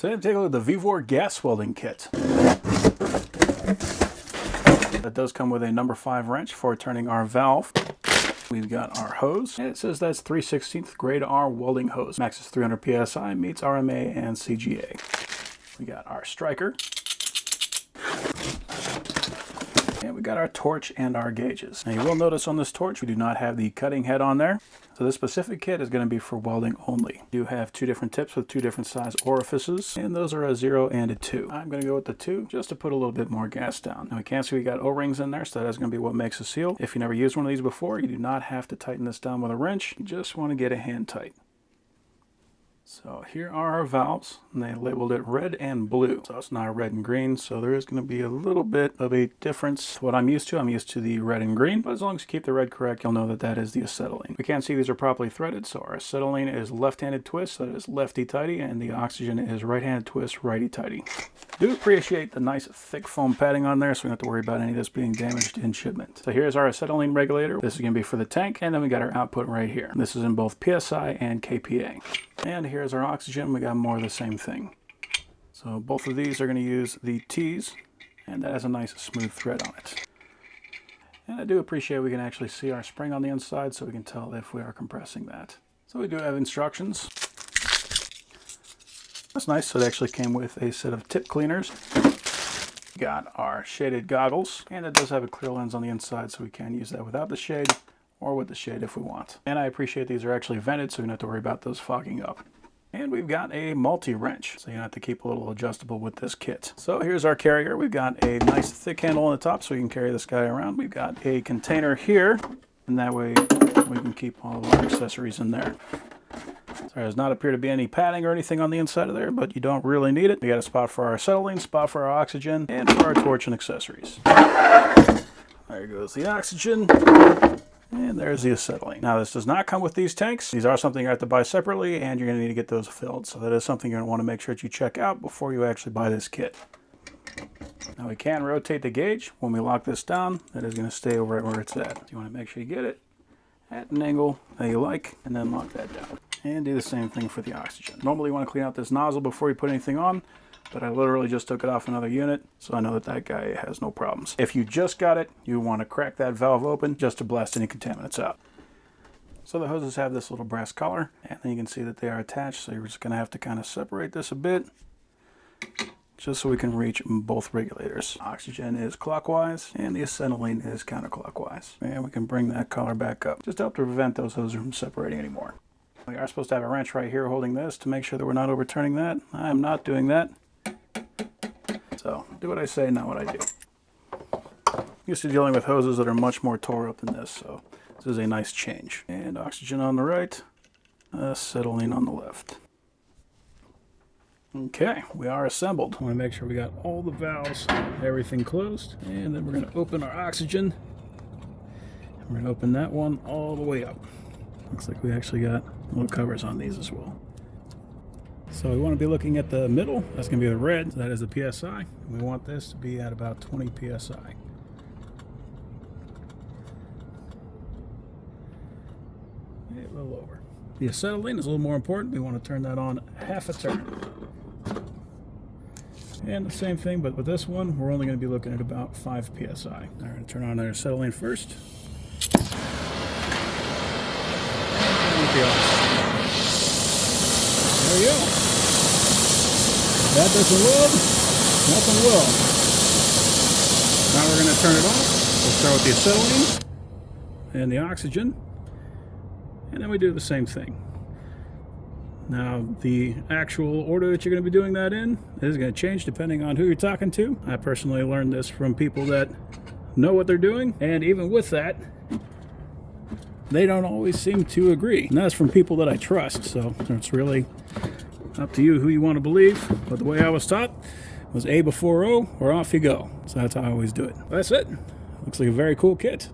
Today I'm taking a look at the VEVOR gas welding kit. That does come with a number 5 wrench for turning our valve. We've got our hose, and it says that's 3/16 grade R welding hose. Max is 300 PSI, meets RMA and CGA. We got our striker. And we got our torch and our gauges. Now you will notice on this torch we do not have the cutting head on there. So this specific kit is going to be for welding only. You have 2 different tips with 2 different size orifices, and those are a 0 and a 2. I'm going to go with the 2 just to put a little bit more gas down. Now we can see we got O-rings in there, so that is going to be what makes a seal. If you never used one of these before, you do not have to tighten this down with a wrench. You just want to get it hand tight. So here are our valves, and they labeled it red and blue. So it's not red and green, so there is going to be a little bit of a difference. What I'm used to the red and green, but as long as you keep the red correct, you'll know that that is the acetylene. We can see these are properly threaded, so our acetylene is left-handed twist, so that is lefty-tighty, and the oxygen is right-handed twist, righty-tighty. Do appreciate the nice thick foam padding on there, so we don't have to worry about any of this being damaged in shipment. So here's our acetylene regulator. This is going to be for the tank, and then we got our output right here. This is in both PSI and KPA. And here's our oxygen. We got more of the same thing. So both of these are going to use the T's, and that has a nice smooth thread on it. And I do appreciate we can actually see our spring on the inside, so we can tell if we are compressing that. So we do have instructions. That's nice. So it actually came with a set of tip cleaners. Got our shaded goggles, and it does have a clear lens on the inside, so we can use that without the shade or with the shade if we want. And I appreciate these are actually vented, so you don't have to worry about those fogging up. And we've got a multi-wrench, so you don't have to keep a little adjustable with this kit. So here's our carrier. We've got a nice thick handle on the top so you can carry this guy around. We've got a container here, and that way we can keep all of our accessories in there. So there does not appear to be any padding or anything on the inside of there, but you don't really need it. We got a spot for our acetylene, spot for our oxygen, and for our torch and accessories. There goes the oxygen. And there's the acetylene. Now this does not come with these tanks. These are something you have to buy separately, and you're going to need to get those filled. So that is something you're going to want to make sure that you check out before you actually buy this kit. Now we can rotate the gauge. When we lock this down, that is going to stay right where it's at. You want to make sure you get it at an angle that you like, and then lock that down. And do the same thing for the oxygen. Normally you want to clean out this nozzle before you put anything on, but I literally just took it off another unit, so I know that that guy has no problems. If you just got it, you want to crack that valve open just to blast any contaminants out. So the hoses have this little brass collar, and then you can see that they are attached, so you're just going to have to kind of separate this a bit, just so we can reach both regulators. Oxygen is clockwise, and the acetylene is counterclockwise. And we can bring that collar back up, just to help to prevent those hoses from separating anymore. We are supposed to have a wrench right here holding this to make sure that we're not overturning that. I am not doing that. So, do what I say, not what I do. Used to dealing with hoses that are much more tore up than this, so this is a nice change. And oxygen on the right, acetylene on the left. Okay, we are assembled. I want to make sure we got all the valves, everything closed. And then we're going to open our oxygen. We're going to open that one all the way up. Looks like we actually got little covers on these as well. So we want to be looking at the middle. That's going to be the red. So that is the PSI. We want this to be at about 20 PSI. A little over. The acetylene is a little more important. We want to turn that on half a turn. And the same thing, but with this one, we're only going to be looking at about 5 PSI. All right, turn on our acetylene first. There we go. That doesn't weld, nothing will. Now we're going to turn it off. We'll start with the acetylene and the oxygen, and then we do the same thing. Now the actual order that you're going to be doing that in is going to change depending on who you're talking to. I personally learned this from people that know what they're doing, and even with that, they don't always seem to agree. And that's from people that I trust, so it's really up to you who you want to believe. But the way I was taught was A before O, or off you go. So that's how I always do it. That's it. Looks like a very cool kit.